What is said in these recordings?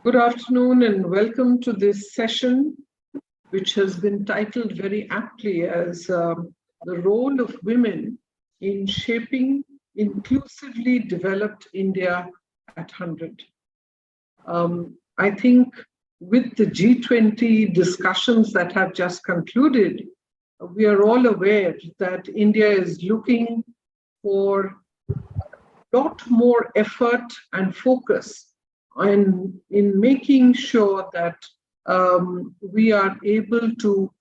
Good afternoon and welcome to this session, which has been titled very aptly as the role of women in shaping inclusively developed India at 100. I think with the G20 discussions that have just concluded, we are all aware that India is looking for a lot more effort and focus in making sure that we are able to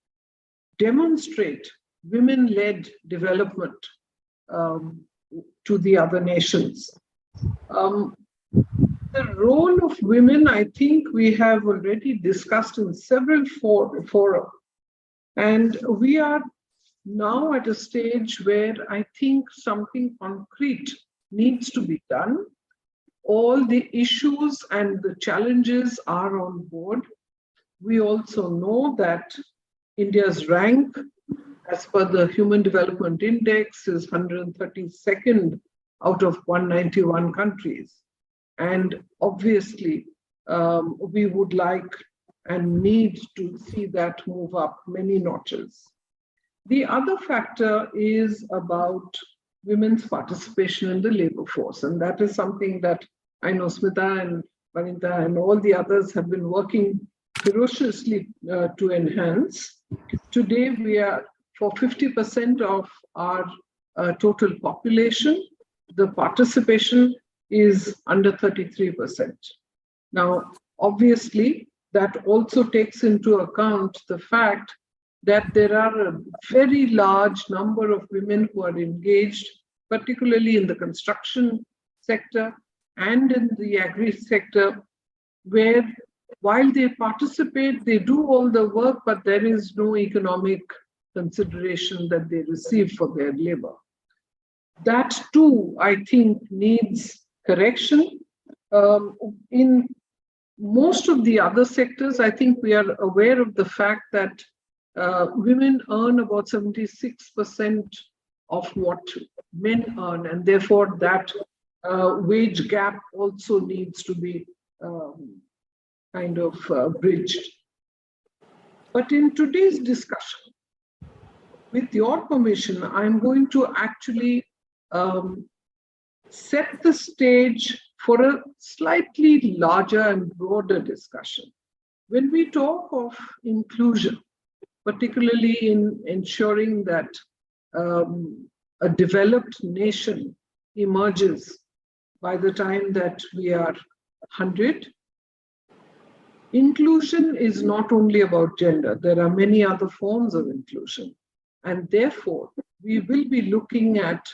demonstrate women-led development to the other nations. The role of women, I think we have already discussed in several fora. And we are now at a stage where I think something concrete needs to be done. All the issues and the challenges are on board. We also know that India's rank, as per the Human Development Index, is 132nd out of 191 countries. And obviously, we would like and need to see that move up many notches. The other factor is about women's participation in the labor force. And that is something that I know Smita and Vanita and all the others have been working ferociously to enhance. Today, we are for 50% of our total population, the participation is under 33%. Now, obviously, that also takes into account the fact that there are a very large number of women who are engaged, particularly in the construction sector and in the agri sector, where while they participate, they do all the work, but there is no economic consideration that they receive for their labor. That too, I think, needs correction. In most of the other sectors, I think we are aware of the fact that women earn about 76% of what men earn, and therefore that wage gap also needs to be kind of bridged. But in today's discussion, with your permission, I'm going to actually set the stage for a slightly larger and broader discussion. When we talk of inclusion, particularly in ensuring that a developed nation emerges by the time that we are 100, inclusion is not only about gender. There are many other forms of inclusion. And therefore, we will be looking at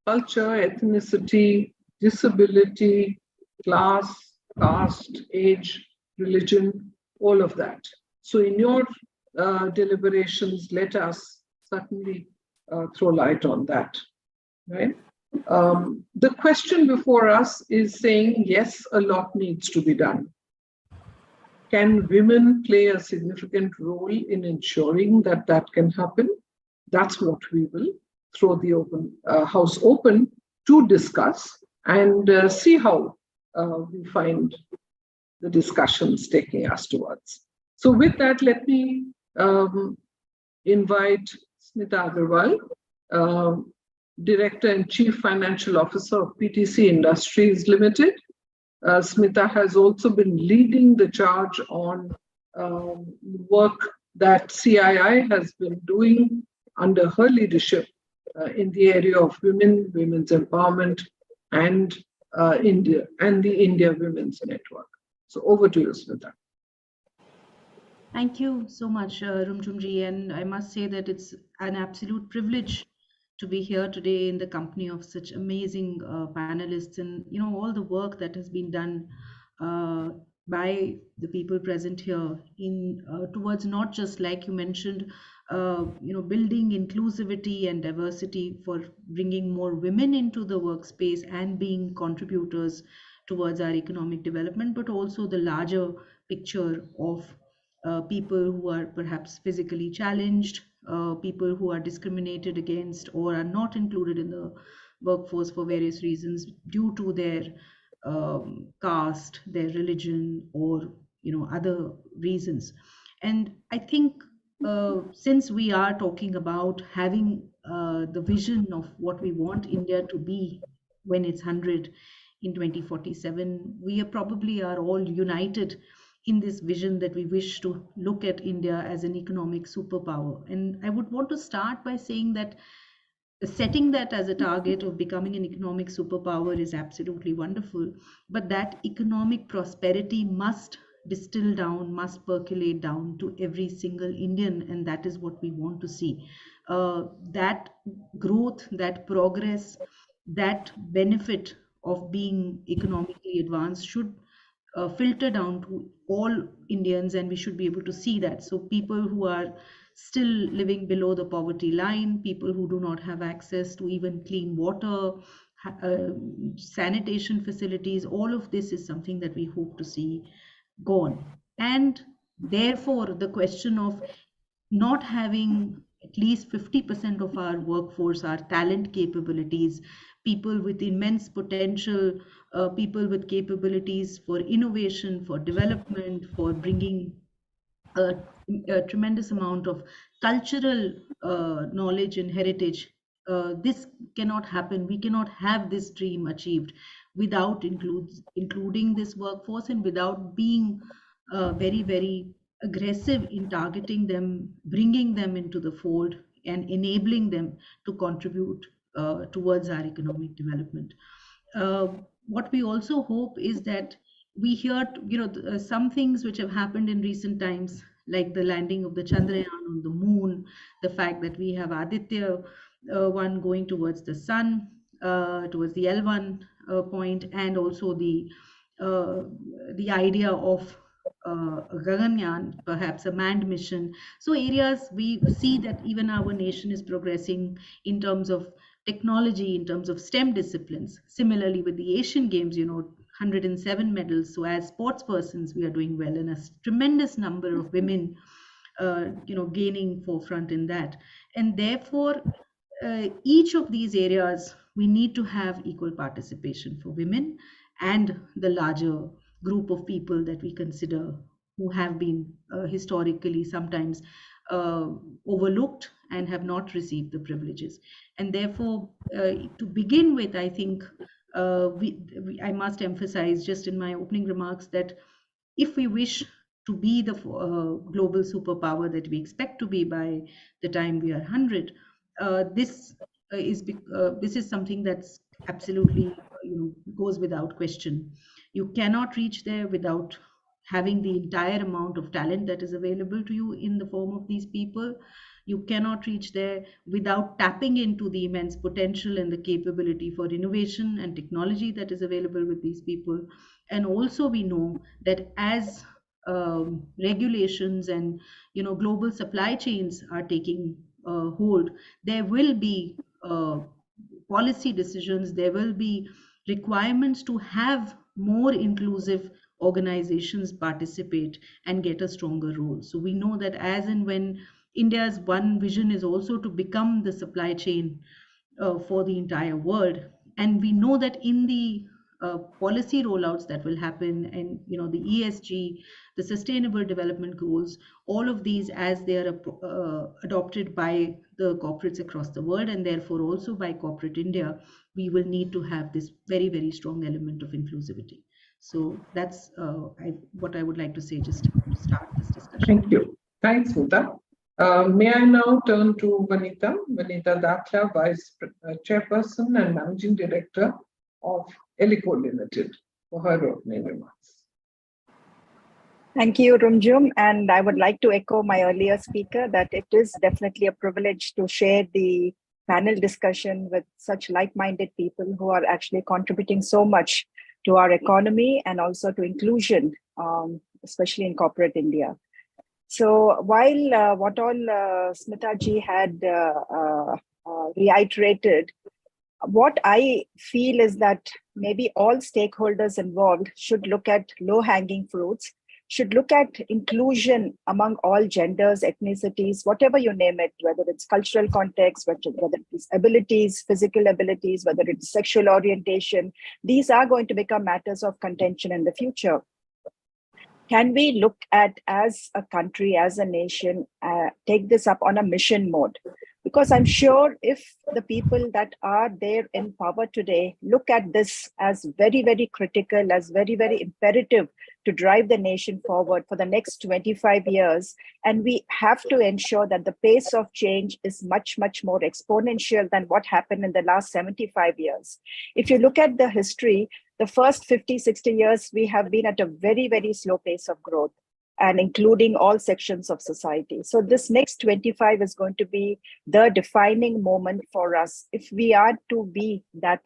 culture, ethnicity, disability, class, caste, age, religion, all of that. So in your deliberations, let us certainly throw light on that, right? The question before us is saying, yes, a lot needs to be done. Can women play a significant role in ensuring that that can happen? That's what we will throw the house open to discuss and see how we find the discussions taking us towards. So with that, let me invite Smita Agarwal, Director and Chief Financial Officer of PTC Industries Limited. Smita has also been leading the charge on work that CII has been doing under her leadership in the area of women, women's empowerment, and India and the India Women's Network. So over to you, Smita. Thank you so much, Rumchumji, and I must say that it's an absolute privilege to be here today in the company of such amazing panelists, and all the work that has been done by the people present here in towards not just, like you mentioned, building inclusivity and diversity for bringing more women into the workspace and being contributors towards our economic development, but also the larger picture of people who are perhaps physically challenged, people who are discriminated against or are not included in the workforce for various reasons due to their caste, their religion, or other reasons. And I think since we are talking about having the vision of what we want India to be when it's 100 in 2047, we probably are all united in this vision that we wish to look at India as an economic superpower. And I would want to start by saying that setting that as a target of becoming an economic superpower is absolutely wonderful, but that economic prosperity must distill down, must percolate down to every single Indian, and that is what we want to see. That growth, that progress, that benefit of being economically advanced should filter down to all Indians, and we should be able to see that. So people who are still living below the poverty line, people who do not have access to even clean water, sanitation facilities, all of this is something that we hope to see gone. And therefore, the question of not having at least 50% of our workforce, our talent capabilities, people with immense potential, people with capabilities for innovation, for development, for bringing a tremendous amount of cultural knowledge and heritage. This cannot happen. We cannot have this dream achieved without including this workforce, and without being very, very aggressive in targeting them, bringing them into the fold, and enabling them to contribute towards our economic development. What we also hope is that we hear, some things which have happened in recent times, like the landing of the Chandrayaan on the moon, the fact that we have Aditya 1 going towards the sun, towards the L1 point, and also the idea of Gaganyaan, perhaps a manned mission. So areas we see that even our nation is progressing in terms of technology, in terms of STEM disciplines. Similarly, with the Asian Games, 107 medals. So as sports persons, we are doing well, and a tremendous number of women, gaining forefront in that. And therefore, each of these areas, we need to have equal participation for women and the larger group of people that we consider who have been historically sometimes overlooked and have not received the privileges. And therefore, to begin with, I think I must emphasize just in my opening remarks that if we wish to be the global superpower that we expect to be by the time we are 100, this is something that's absolutely goes without question. You cannot reach there without having the entire amount of talent that is available to you in the form of these people. You cannot reach there without tapping into the immense potential and the capability for innovation and technology that is available with these people. And also we know that as regulations and global supply chains are taking hold, there will be policy decisions, there will be requirements to have more inclusive organizations participate and get a stronger role. So we know that as and when India's one vision is also to become the supply chain for the entire world, and we know that in the policy rollouts that will happen, and the ESG, the Sustainable Development Goals, all of these, as they are adopted by the corporates across the world, and therefore also by corporate India, we will need to have this very, very strong element of inclusivity. So that's what I would like to say just to start this discussion. Thank you. Thanks, Smita. May I now turn to Vanita Dathia, Vice Chairperson and Managing Director of Elico Limited, for her opening remarks. Thank you, Rumjum. And I would like to echo my earlier speaker that it is definitely a privilege to share the panel discussion with such like-minded people who are actually contributing so much to our economy and also to inclusion, especially in corporate India. So while what all Smita ji had reiterated, what I feel is that maybe all stakeholders involved should look at low-hanging fruits should look at inclusion among all genders, ethnicities, whatever you name it, whether it's cultural context, whether it's abilities, physical abilities, whether it's sexual orientation. These are going to become matters of contention in the future. Can we look at, as a country, as a nation, take this up on a mission mode? Because I'm sure if the people that are there in power today look at this as very, very critical, as very, very imperative to drive the nation forward for the next 25 years, and we have to ensure that the pace of change is much, much more exponential than what happened in the last 75 years. If you look at the history, the first 50, 60 years, we have been at a very, very slow pace of growth, and including all sections of society. So this next 25 is going to be the defining moment for us if we are to be that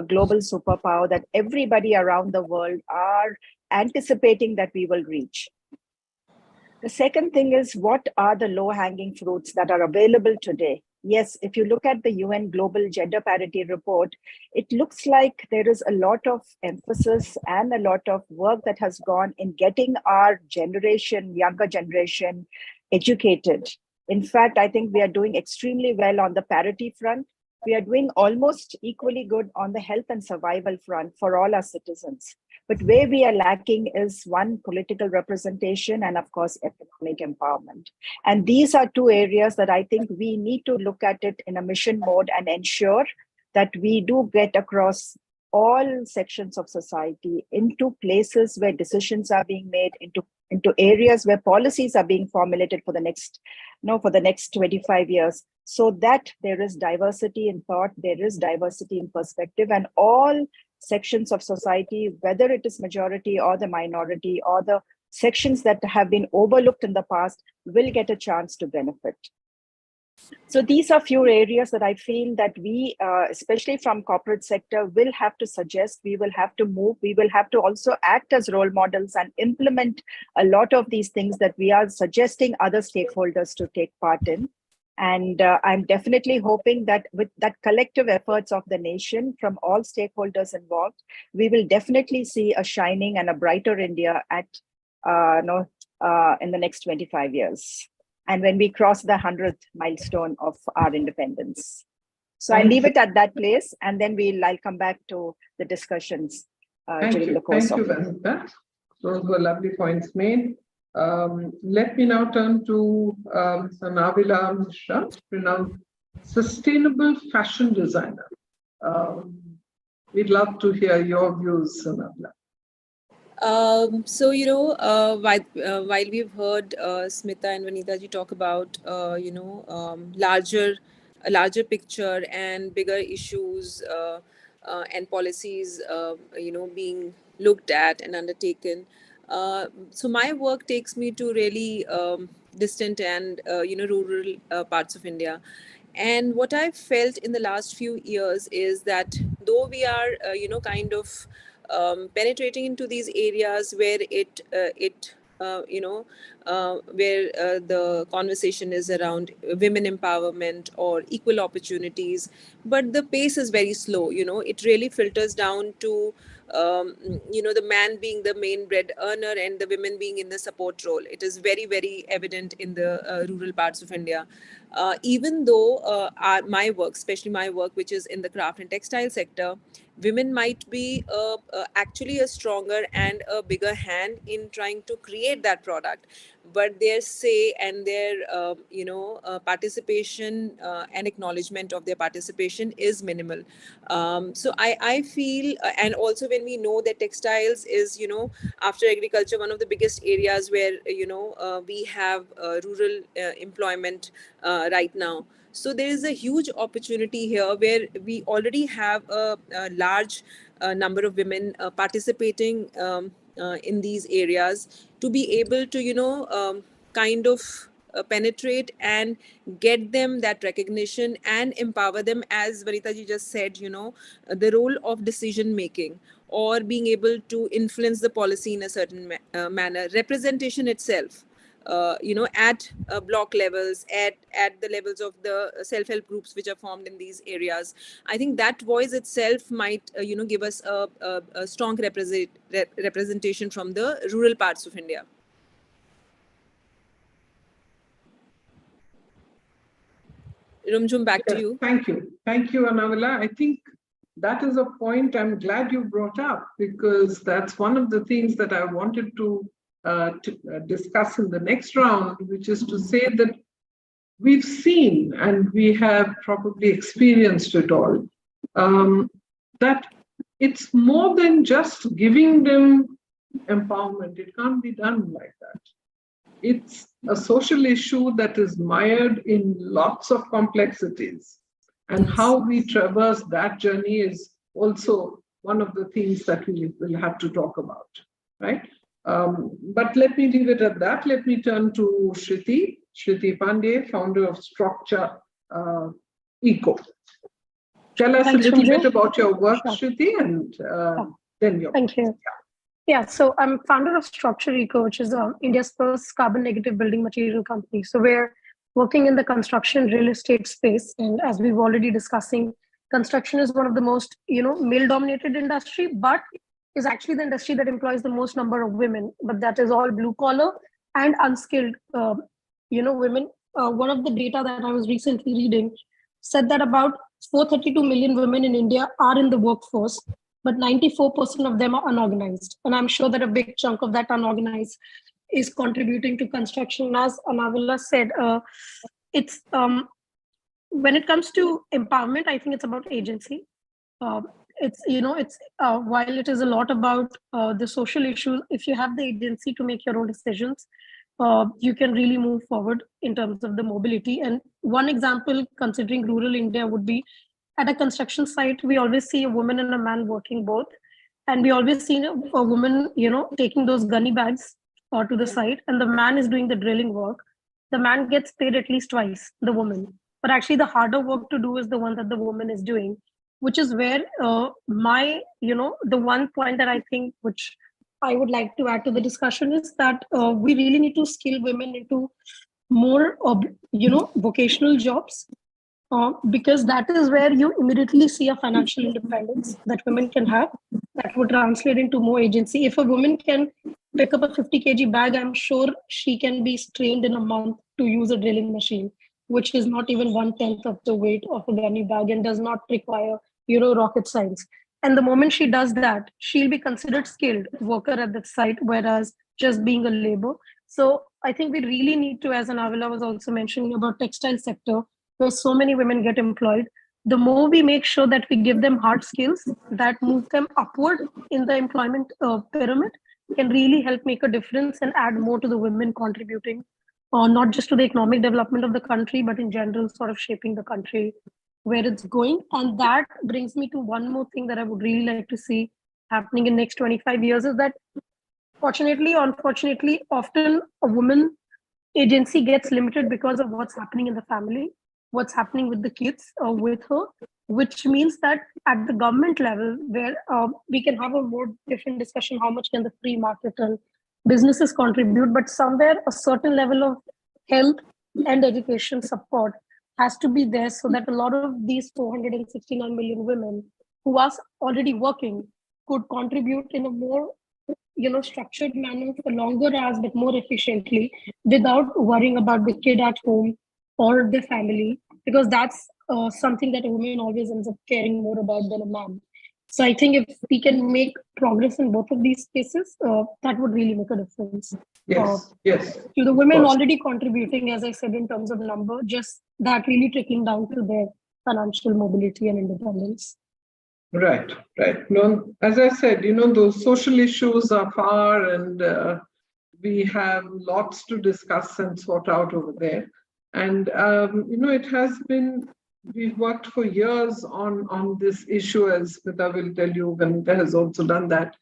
global superpower that everybody around the world are anticipating that we will reach. The second thing is, what are the low-hanging fruits that are available today? Yes, if you look at the UN Global Gender Parity Report, it looks like there is a lot of emphasis and a lot of work that has gone in getting our generation, younger generation, educated. In fact, I think we are doing extremely well on the parity front. We are doing almost equally good on the health and survival front for all our citizens. But where we are lacking is, one, political representation, and of course, economic empowerment. And these are two areas that I think we need to look at it in a mission mode and ensure that we do get across all sections of society into places where decisions are being made, into areas where policies are being formulated for the next 25 years, so that there is diversity in thought, there is diversity in perspective, and all sections of society, whether it is majority or the minority or the sections that have been overlooked in the past, will get a chance to benefit. So these are few areas that I feel that we, especially from corporate sector, will have to suggest, we will have to move, we will have to also act as role models and implement a lot of these things that we are suggesting other stakeholders to take part in. And I'm definitely hoping that with that collective efforts of the nation from all stakeholders involved, we will definitely see a shining and a brighter India in the next 25 years. And when we cross the 100th milestone of our independence. So I leave it at that place, and then I'll come back to the discussions during the course of it. Thank you, Vanita. Those were lovely points made. Let me now turn to Nabila Mishra, renowned sustainable fashion designer. We'd love to hear your views, Nabila. While we've heard Smita and Vanita ji talk about larger picture and bigger issues and policies being looked at and undertaken, so my work takes me to really distant and rural parts of India. And what I've felt in the last few years is that though we are penetrating into these areas where the conversation is around women empowerment or equal opportunities, but the pace is very slow. It really filters down to the man being the main bread earner and the women being in the support role. It is very, very evident in the rural parts of India. Even though my work, especially my work, which is in the craft and textile sector, women might be actually a stronger and a bigger hand in trying to create that product, but their say and their participation and acknowledgement of their participation is minimal. So I feel, and also when we know that textiles is after agriculture one of the biggest areas where we have rural employment right now. So there is a huge opportunity here where we already have a large number of women participating in these areas to be able to, penetrate and get them that recognition and empower them, as Vanita ji just said, the role of decision making or being able to influence the policy in a certain manner. Representation itself at block levels, at the levels of the self-help groups which are formed in these areas. I think that voice itself might give us a strong representation from the rural parts of India. Rumjum, back to you. Thank you. Thank you, Anavila. I think that is a point I'm glad you brought up, because that's one of the things that I wanted to discuss in the next round, which is to say that we've seen and we have probably experienced it all, that it's more than just giving them empowerment. It can't be done like that. It's a social issue that is mired in lots of complexities. And how we traverse that journey is also one of the things that we will have to talk about, right? But let me leave it at that. Let me turn to Shriti Pandey, founder of Structure Eco. Tell us a little bit about your work, Shriti, and then your. Thank you. Yeah, so I'm founder of Structure Eco, which is India's first carbon negative building material company. So we're working in the construction real estate space. And as we've already discussing, construction is one of the most, male dominated industry, but is actually the industry that employs the most number of women, but that is all blue collar and unskilled, women. One of the data that I was recently reading said that about 432 million women in India are in the workforce, but 94% of them are unorganized. And I'm sure that a big chunk of that unorganized is contributing to construction. As Anavila said, it's when it comes to empowerment, I think it's about agency. It's while it is a lot about the social issues, if you have the agency to make your own decisions, you can really move forward in terms of the mobility. And one example, considering rural India, would be at a construction site, we always see a woman and a man working both. And we always see a woman, taking those gunny bags to the site, and the man is doing the drilling work. The man gets paid at least twice the woman. But actually the harder work to do is the one that the woman is doing, which is where the one point that I think, which I would like to add to the discussion, is that we really need to skill women into more, vocational jobs, because that is where you immediately see a financial independence that women can have that would translate into more agency. If a woman can pick up a 50 kg bag, I'm sure she can be trained in a month to use a drilling machine, which is not even 1/10 of the weight of a gunny bag and does not require, rocket science. And the moment she does that, she'll be considered skilled worker at that site, whereas just being a labor. So I think we really need to, as Anavila was also mentioning about textile sector, where so many women get employed, the more we make sure that we give them hard skills that move them upward in the employment pyramid, can really help make a difference and add more to the women contributing, not just to the economic development of the country, but in general, sort of shaping the country where it's going. And that brings me to one more thing that I would really like to see happening in next 25 years, is that fortunately, unfortunately, often a woman agency gets limited because of what's happening in the family, what's happening with the kids with her, which means that at the government level, where we can have a more different discussion, how much can the free market and businesses contribute, but somewhere a certain level of health and education support has to be there, so that a lot of these 469 million women who are already working could contribute in a more structured manner for longer hours, but more efficiently, without worrying about the kid at home or the family, because that's something that a woman always ends up caring more about than a man. So I think if we can make progress in both of these spaces, that would really make a difference. Yes. To the women already contributing, as I said, in terms of number, just that really trickling down to their financial mobility and independence. Right. No, as I said, those social issues are far, and we have lots to discuss and sort out over there. And, it has been, we've worked for years on this issue, as Smita will tell you, Vanita has also done that.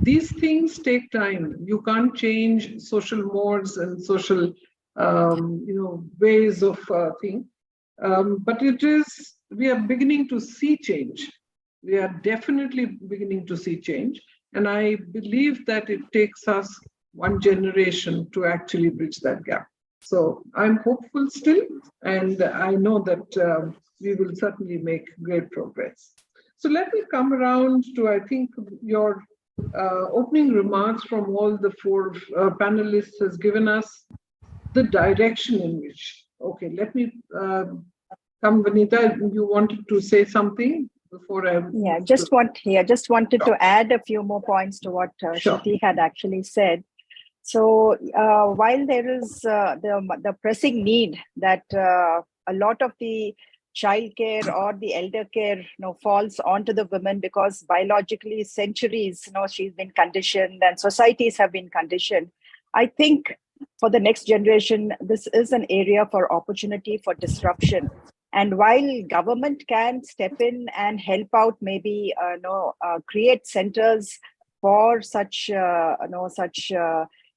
These things take time. You can't change social modes and social, ways of thing. But we are beginning to see change. We are definitely beginning to see change. And I believe that it takes us one generation to actually bridge that gap. So I'm hopeful still, and I know that we will certainly make great progress. So let me come around to, I think, your opening remarks from all the four panelists has given us the direction in which, okay, let me come, Vanita, you wanted to say something before I... Yeah, just wanted to add a few more points to what Sure. Shruti had actually said. So while there is the pressing need that a lot of the childcare or the elder care falls onto the women, because biologically centuries she's been conditioned and societies have been conditioned, I think for the next generation this is an area for opportunity for disruption. And while government can step in and help out, maybe create centers for such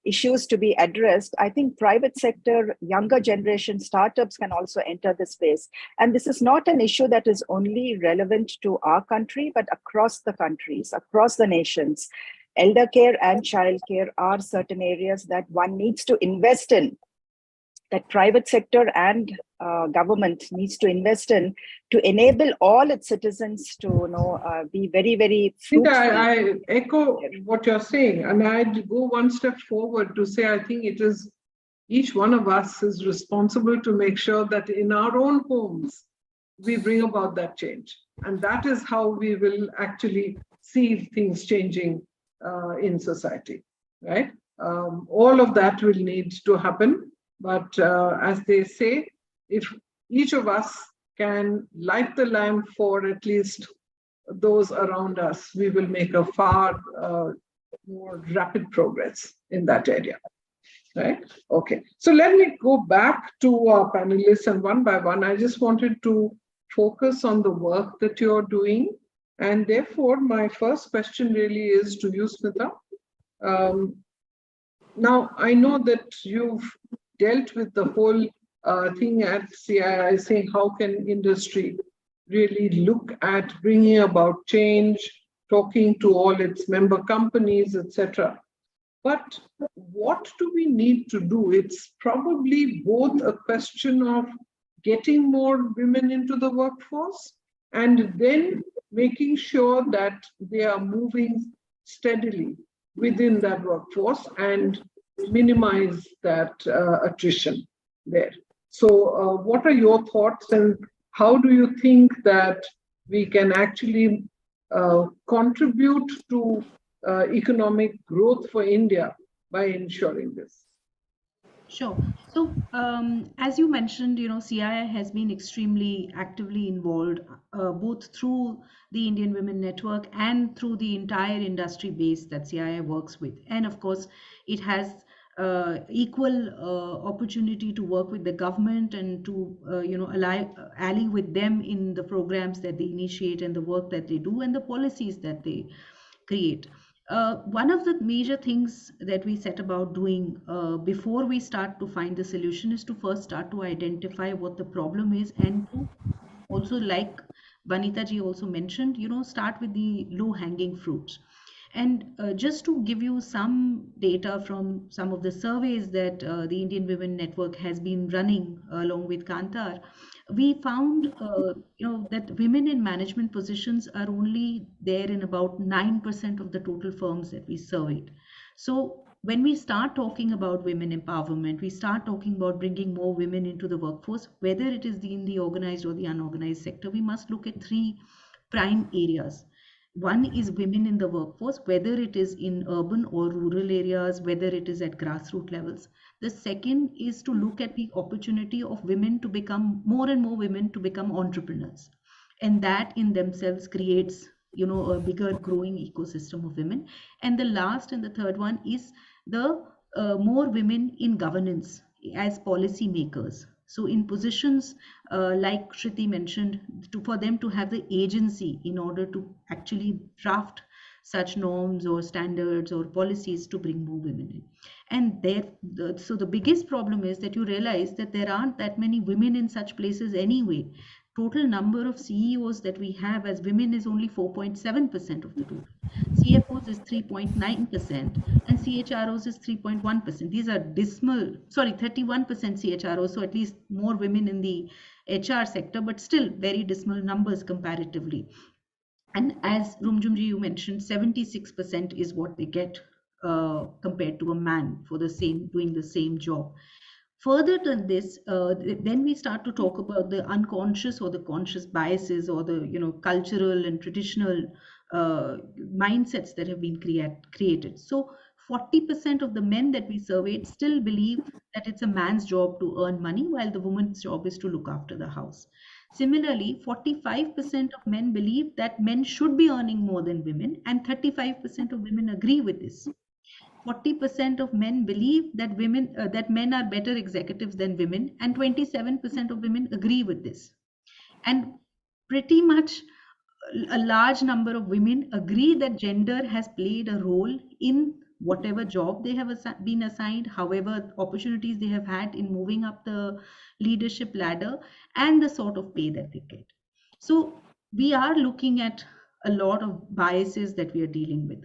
issues to be addressed, I think private sector, younger generation startups can also enter the space. And this is not an issue that is only relevant to our country, but across the countries, across the nations. Elder care and child care are certain areas that one needs to invest in, that private sector and government needs to invest in, to enable all its citizens to be very, very fruitful. I echo what you're saying, and I'd go one step forward to say I think it is each one of us is responsible to make sure that in our own homes we bring about that change, and that is how we will actually see things changing in society, right? All of that will need to happen. But as they say, if each of us can light the lamp for at least those around us, we will make a far more rapid progress in that area, right? Okay, so let me go back to our panelists, and one by one, I just wanted to focus on the work that you're doing. And therefore, my first question really is to you, Smita. Now, I know that you've dealt with the whole thing at CII, saying how can industry really look at bringing about change, talking to all its member companies, etc. But what do we need to do? It's probably both a question of getting more women into the workforce and then making sure that they are moving steadily within that workforce and minimize that attrition there. So what are your thoughts, and how do you think that we can actually contribute to economic growth for India by ensuring this? Sure. So, as you mentioned, CII has been extremely actively involved, both through the Indian Women Network and through the entire industry base that CII works with. And of course, it has equal opportunity to work with the government and to, ally with them in the programs that they initiate and the work that they do and the policies that they create. One of the major things that we set about doing before we start to find the solution is to first start to identify what the problem is, and to also, like Vanita ji also mentioned, start with the low-hanging fruits. And just to give you some data from some of the surveys that the Indian Women Network has been running along with Kantar, we found that women in management positions are only there in about 9% of the total firms that we surveyed. So when we start talking about women empowerment, we start talking about bringing more women into the workforce, whether it is in the organized or the unorganized sector, we must look at three prime areas. One is women in the workforce, whether it is in urban or rural areas, whether it is at grassroots levels. The second is to look at the opportunity of women to become, more and more women to become entrepreneurs. And that in themselves creates, a bigger growing ecosystem of women. And the last and the third one is the more women in governance as policy makers. So in positions like Shruti mentioned, for them to have the agency in order to actually draft such norms or standards or policies to bring more women in. And so the biggest problem is that you realize that there aren't that many women in such places anyway. Total number of CEOs that we have as women is only 4.7% of the total. CFOs is 3.9%, and CHROs is 3.1%. These are dismal, sorry, 31% CHROs, so at least more women in the HR sector, but still very dismal numbers comparatively. And as Rumjumji, you mentioned, 76% is what they get compared to a man for the same, doing the same job. Further than this, then we start to talk about the unconscious or the conscious biases or the cultural and traditional mindsets that have been created. So 40% of the men that we surveyed still believe that it's a man's job to earn money while the woman's job is to look after the house. Similarly, 45% of men believe that men should be earning more than women, and 35% of women agree with this. 40% of men believe that that men are better executives than women, and 27% of women agree with this. And pretty much a large number of women agree that gender has played a role in whatever job they have been assigned, however opportunities they have had in moving up the leadership ladder, and the sort of pay that they get. So we are looking at a lot of biases that we are dealing with.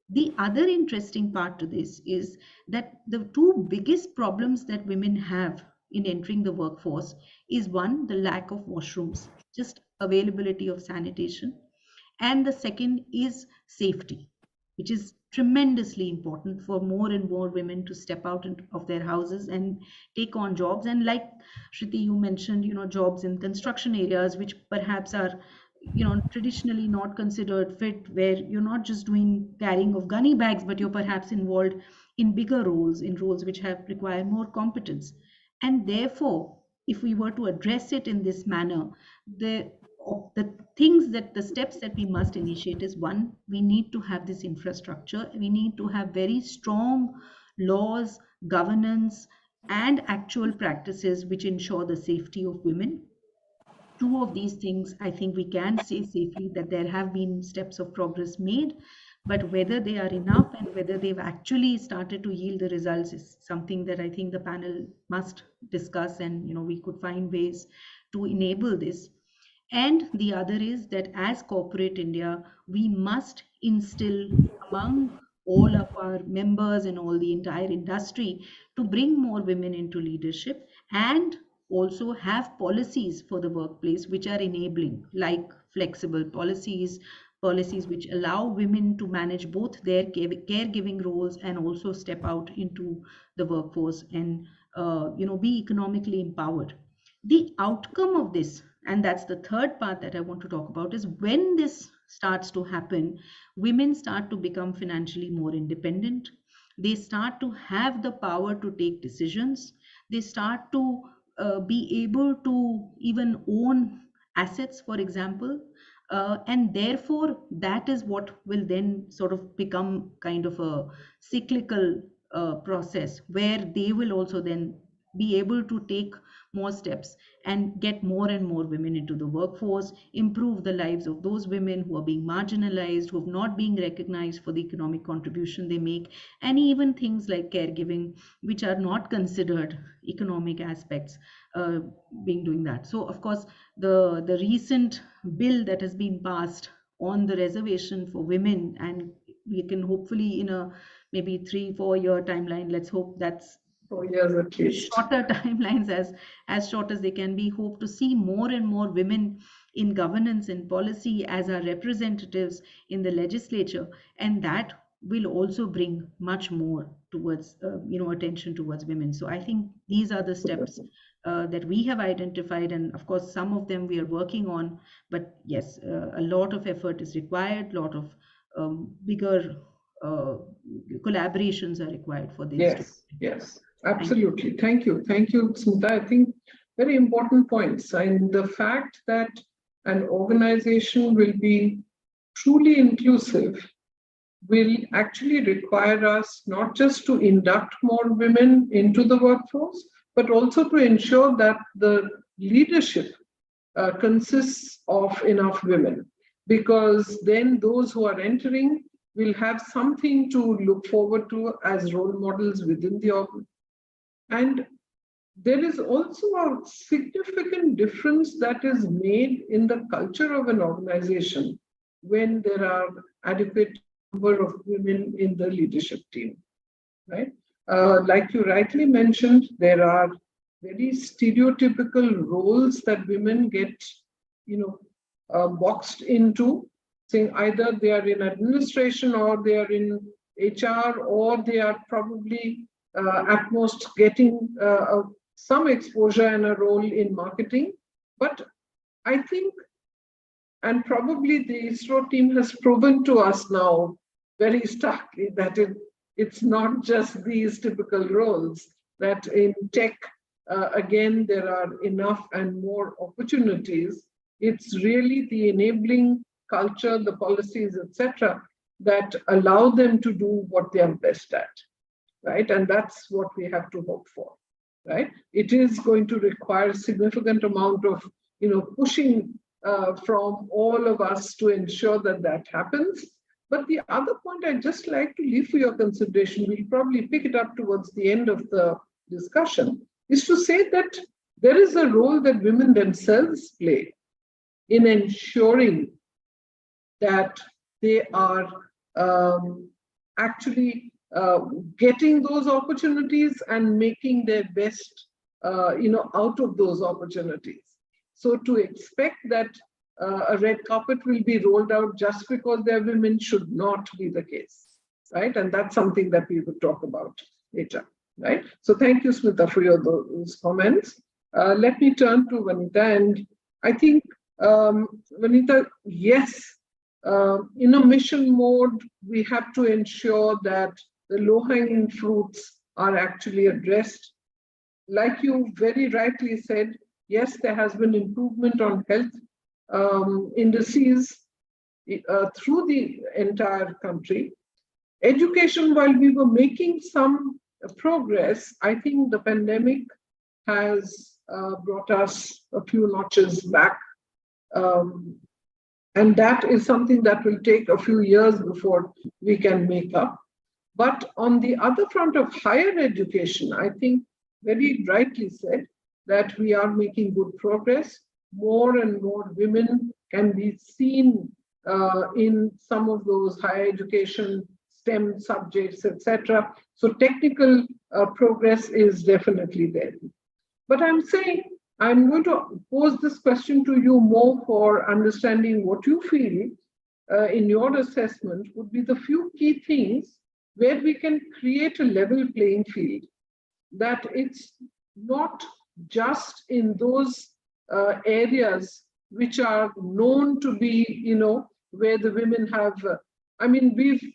The other interesting part to this is that the two biggest problems that women have in entering the workforce is, one, the lack of washrooms, just availability of sanitation, and the second is safety, which is tremendously important for more and more women to step out of their houses and take on jobs. And like Shriti, you mentioned, jobs in construction areas, which perhaps are traditionally not considered fit, where you're not just doing carrying of gunny bags, but you're perhaps involved in bigger roles, in roles which require more competence. And therefore, if we were to address it in this manner, the steps that we must initiate is, one, we need to have this infrastructure. We need to have very strong laws, governance, and actual practices which ensure the safety of women. Two of these things, I think we can say safely that there have been steps of progress made, but whether they are enough and whether they've actually started to yield the results is something that I think the panel must discuss, and we could find ways to enable this. And the other is that as corporate India, we must instill among all of our members and all the entire industry to bring more women into leadership, and also have policies for the workplace which are enabling, like flexible policies which allow women to manage both their caregiving roles and also step out into the workforce and be economically empowered. The outcome of this, and that's the third part that I want to talk about, is when this starts to happen, women start to become financially more independent. They start to have the power to take decisions. They start to be able to even own assets, for example. And therefore, that is what will then sort of become kind of a cyclical process, where they will also then be able to take more steps and get more and more women into the workforce, improve the lives of those women who are being marginalized, who have not been recognized for the economic contribution they make, and even things like caregiving, which are not considered economic aspects, being doing that. So of course, the recent bill that has been passed on the reservation for women, and we can hopefully in a maybe 3-4 year timeline, let's hope that's 4 years at least. Shorter timelines, as short as they can be, hope to see more and more women in governance and policy as our representatives in the legislature, and that will also bring much more towards attention towards women. So I think these are the steps that we have identified, and of course some of them we are working on, but yes, a lot of effort is required, a lot of bigger collaborations are required for this. Yes, absolutely. Thank you, Smita. I think very important points, and the fact that an organization will be truly inclusive will actually require us not just to induct more women into the workforce, but also to ensure that the leadership consists of enough women, because then those who are entering will have something to look forward to as role models within the organization. And there is also a significant difference that is made in the culture of an organization when there are adequate number of women in the leadership team, right? Like you rightly mentioned, there are very stereotypical roles that women get, boxed into, saying either they are in administration or they are in HR, or they are probably at most getting some exposure and a role in marketing. But I think, and probably the ISRO team has proven to us now very starkly that it's not just these typical roles, that in tech, again, there are enough and more opportunities. It's really the enabling culture, the policies, etc., that allow them to do what they are best at, right? And that's what we have to hope for, right? It is going to require a significant amount of, pushing from all of us to ensure that that happens. But the other point I'd just like to leave for your consideration, we'll probably pick it up towards the end of the discussion, is to say that there is a role that women themselves play in ensuring that they are actually getting those opportunities and making their best, out of those opportunities. So to expect that a red carpet will be rolled out just because they're women should not be the case, right? And that's something that we will talk about later, right? So thank you, Smita, for those comments. Let me turn to Vanita, and I think, Vanita, yes, in a mission mode, we have to ensure that the low-hanging fruits are actually addressed. Like you very rightly said, yes, there has been improvement on health indices through the entire country. Education, while we were making some progress, I think the pandemic has brought us a few notches back. And that is something that will take a few years before we can make up. But on the other front of higher education, I think very rightly said that we are making good progress. More and more women can be seen in some of those higher education, STEM subjects, etc. So technical progress is definitely there. But I'm saying, I'm going to pose this question to you more for understanding what you feel in your assessment would be the few key things where we can create a level playing field, that it's not just in those areas which are known to be, where the women have, we've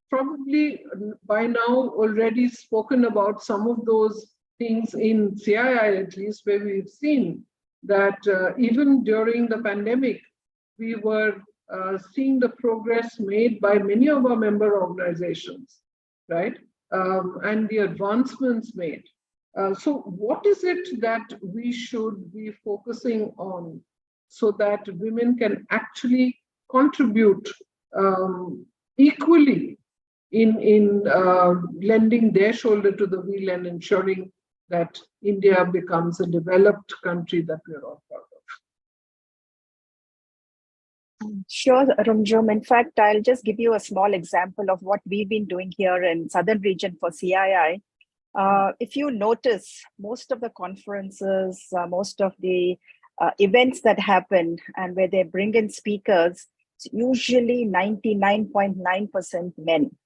probably by now already spoken about some of those things in CII, at least, where we've seen that even during the pandemic, we were seeing the progress made by many of our member organizations, right? And the advancements made. So what is it that we should be focusing on so that women can actually contribute equally in lending their shoulder to the wheel and ensuring that India becomes a developed country that we're all proud of? Sure, Rumjum. In fact, I'll just give you a small example of what we've been doing here in Southern region for CII. If you notice, most of the conferences, most of the events that happen and where they bring in speakers, it's usually 99.9% men.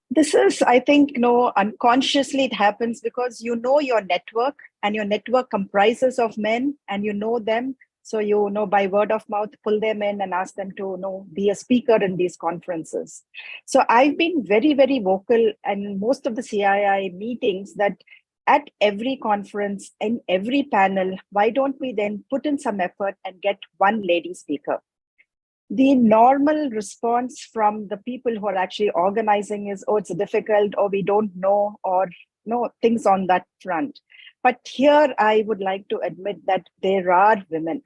This is, I think, unconsciously it happens because your network, and your network comprises of men, and you know them. So by word of mouth, pull them in and ask them to be a speaker in these conferences. So I've been very, very vocal in most of the CII meetings that at every conference, in every panel, why don't we then put in some effort and get one lady speaker? The normal response from the people who are actually organizing is, oh, it's difficult, or we don't know, or things on that front. But here I would like to admit that there are women,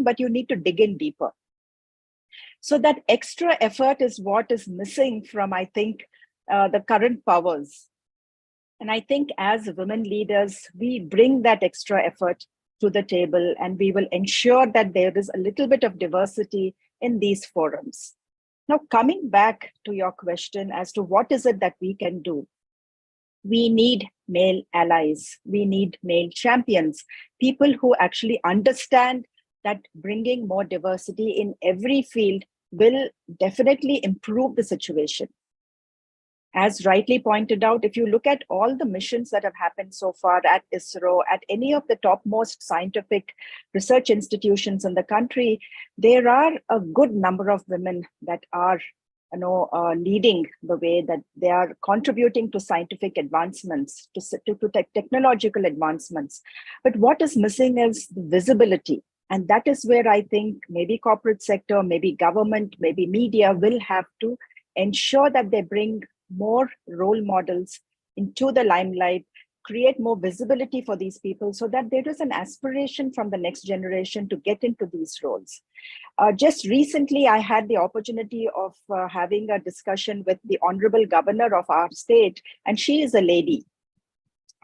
but you need to dig in deeper. So that extra effort is what is missing from, I think, the current powers. And I think as women leaders, we bring that extra effort. to the table, and we will ensure that there is a little bit of diversity in these forums. Now, coming back to your question as to what is it that we can do, we need male allies, we need male champions, people who actually understand that bringing more diversity in every field will definitely improve the situation. As rightly pointed out, if you look at all the missions that have happened so far at ISRO, at any of the topmost scientific research institutions in the country, there are a good number of women that are leading the way, that they are contributing to scientific advancements, to technological advancements. But what is missing is the visibility. And that is where I think maybe corporate sector, maybe government, maybe media will have to ensure that they bring more role models into the limelight, create more visibility for these people so that there is an aspiration from the next generation to get into these roles. Just recently, I had the opportunity of having a discussion with the Honorable Governor of our state, and she is a lady.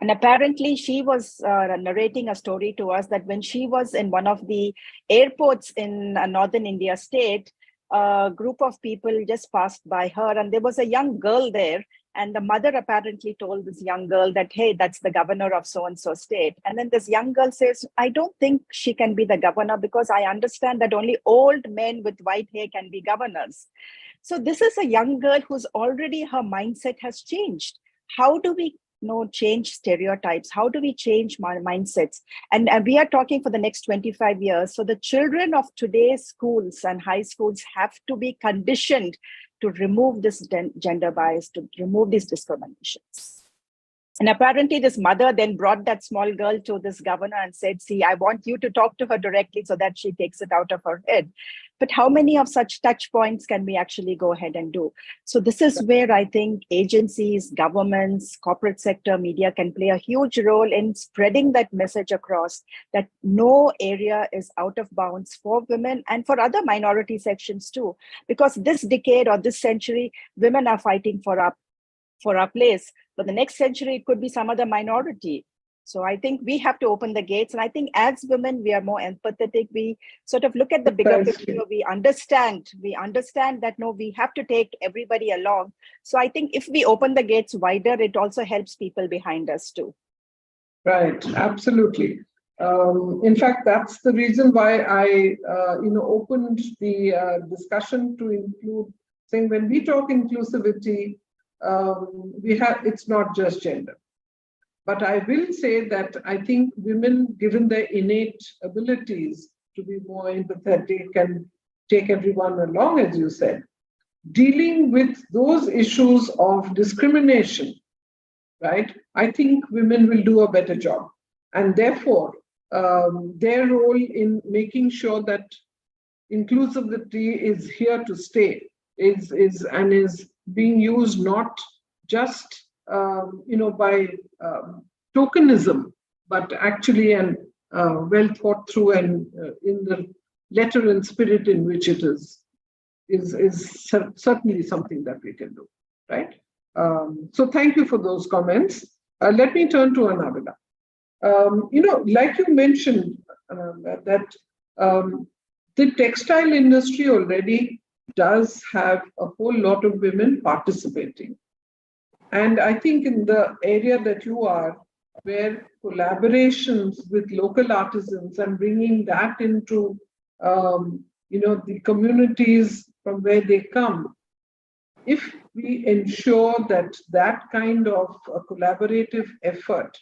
And apparently she was narrating a story to us that when she was in one of the airports in northern India state, a group of people just passed by her, and there was a young girl there. And the mother apparently told this young girl that, hey, that's the governor of so-and-so state. And then this young girl says, I don't think she can be the governor because I understand that only old men with white hair can be governors. So this is a young girl who's already, her mindset has changed. How do we change stereotypes? How do we change mindsets? And we are talking for the next 25 years. So the children of today's schools and high schools have to be conditioned to remove this gender bias, to remove these discriminations. And apparently this mother then brought that small girl to this governor and said, see, I want you to talk to her directly so that she takes it out of her head. But how many of such touch points can we actually go ahead and do? So this is where I think agencies, governments, corporate sector, media can play a huge role in spreading that message across, that no area is out of bounds for women and for other minority sections too. Because this decade or this century, women are fighting for our place. For the next century, it could be some other minority. So I think we have to open the gates. And I think as women, we are more empathetic. We sort of look at the bigger picture. We understand that, no, we have to take everybody along. So I think if we open the gates wider, it also helps people behind us too. Right, absolutely. In fact, that's the reason why I opened the discussion to include saying when we talk inclusivity, it's not just gender. But I will say that I think women, given their innate abilities to be more empathetic and take everyone along, as you said, dealing with those issues of discrimination, right? I think women will do a better job. And therefore, their role in making sure that inclusivity is here to stay is being used not just by tokenism, but actually well thought through and in the letter and spirit in which it is certainly something that we can do, right? So thank you for those comments. Let me turn to Anabila. Like you mentioned, that the textile industry already does have a whole lot of women participating. And I think in the area that you are, where collaborations with local artisans and bringing that into, the communities from where they come, if we ensure that that kind of a collaborative effort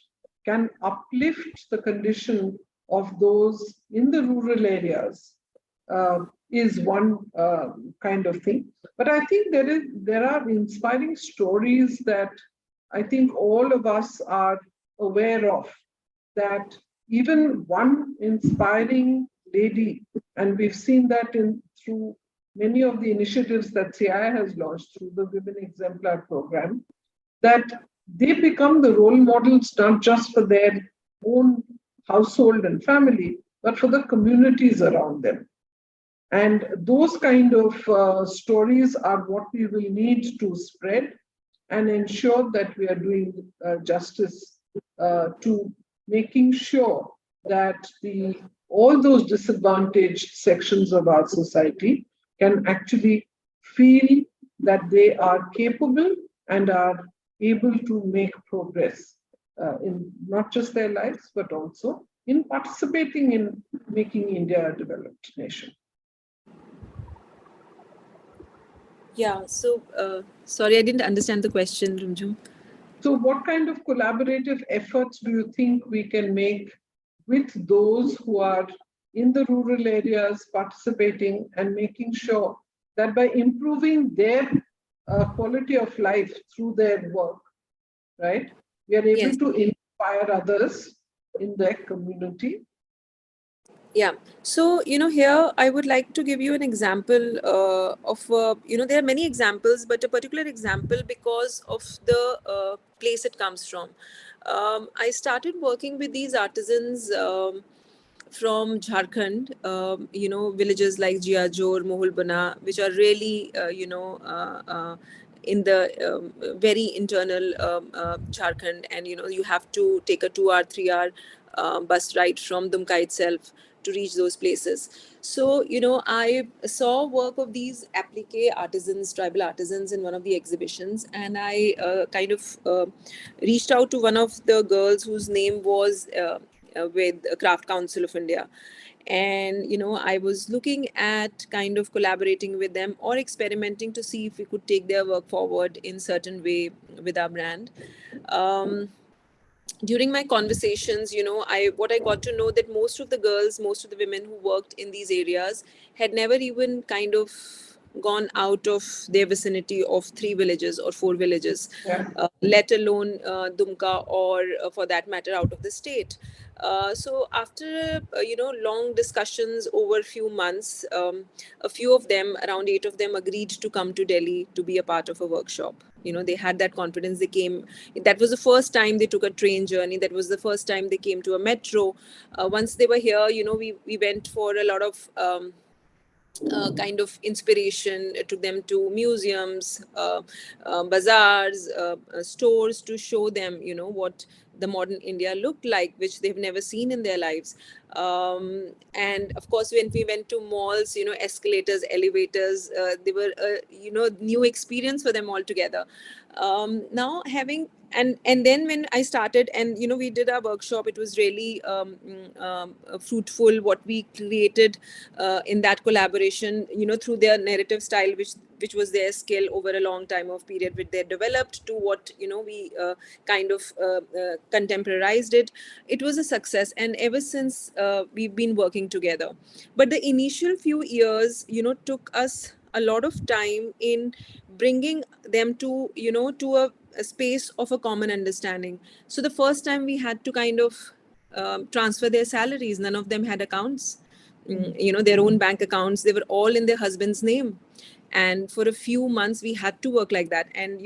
can uplift the condition of those in the rural areas, is one kind of thing. But I think there are inspiring stories that I think all of us are aware of, that even one inspiring lady, and we've seen that through many of the initiatives that CII has launched through the Women Exemplar program, that they become the role models not just for their own household and family, but for the communities around them. And those kind of stories are what we will need to spread and ensure that we are doing justice to making sure that all those disadvantaged sections of our society can actually feel that they are capable and are able to make progress in not just their lives, but also in participating in making India a developed nation. Yeah, so sorry, I didn't understand the question, Rumjum. So what kind of collaborative efforts do you think we can make with those who are in the rural areas participating and making sure that by improving their quality of life through their work, right, we are able Yes. to inspire others in their community? Yeah. So, here I would like to give you an example of, there are many examples, but a particular example because of the place it comes from. I started working with these artisans from Jharkhand, villages like Jiajor, Mohulbana, which are really, in the very internal Jharkhand, and you have to take a 2 hour, 3 hour bus ride from Dumka itself to reach those places. So, I saw work of these applique artisans, tribal artisans, in one of the exhibitions, and I kind of reached out to one of the girls whose name was with Craft Council of India. And I was looking at kind of collaborating with them or experimenting to see if we could take their work forward in certain way with our brand. During my conversations, I got to know that most of the girls, most of the women who worked in these areas had never even kind of gone out of their vicinity of 3 villages or 4 villages, Yeah. let alone Dumka, or for that matter out of the state. So after long discussions over a few months, a few of them, around 8 of them, agreed to come to Delhi to be a part of a workshop. They had that confidence. They came. That was the first time they took a train journey. That was the first time they came to a metro. Once they were here, we went for a lot of kind of inspiration. It took them to museums, bazaars, stores, to show them, what the modern India looked like, which they've never seen in their lives. And of course, when we went to malls, escalators, elevators, they were, new experience for them altogether. Now having and then when I started, and we did our workshop, it was really fruitful what we created in that collaboration, through their narrative style, which was their skill over a long time of period, which they developed, to what we kind of contemporarized it. It was a success, and ever since we've been working together. But the initial few years, took us a lot of time in bringing them to to a space of a common understanding. So the first time we had to kind of transfer their salaries. None of them had accounts, their own bank accounts. They were all in their husband's name. And for a few months we had to work like that. And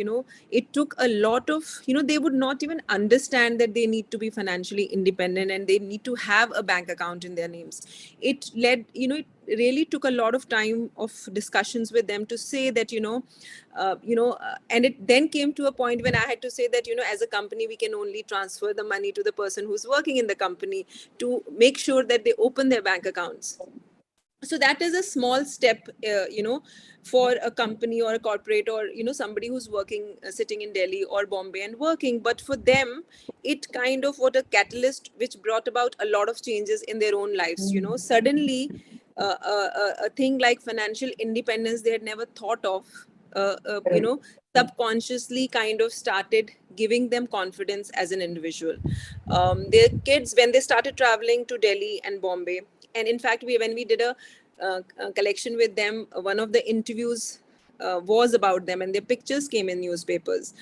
it took a lot of, they would not even understand that they need to be financially independent and they need to have a bank account in their names. It led, it really took a lot of time of discussions with them to say that, and it then came to a point when I had to say that, as a company, we can only transfer the money to the person who's working in the company, to make sure that they open their bank accounts. So that is a small step, for a company or a corporate, or somebody who's working, sitting in Delhi or Bombay and working. But for them, it kind of what a catalyst which brought about a lot of changes in their own lives. Suddenly a thing like financial independence they had never thought of, subconsciously kind of started giving them confidence as an individual. Their kids, when they started traveling to Delhi and Bombay, and in fact, when we did a collection with them, one of the interviews was about them, and their pictures came in newspapers.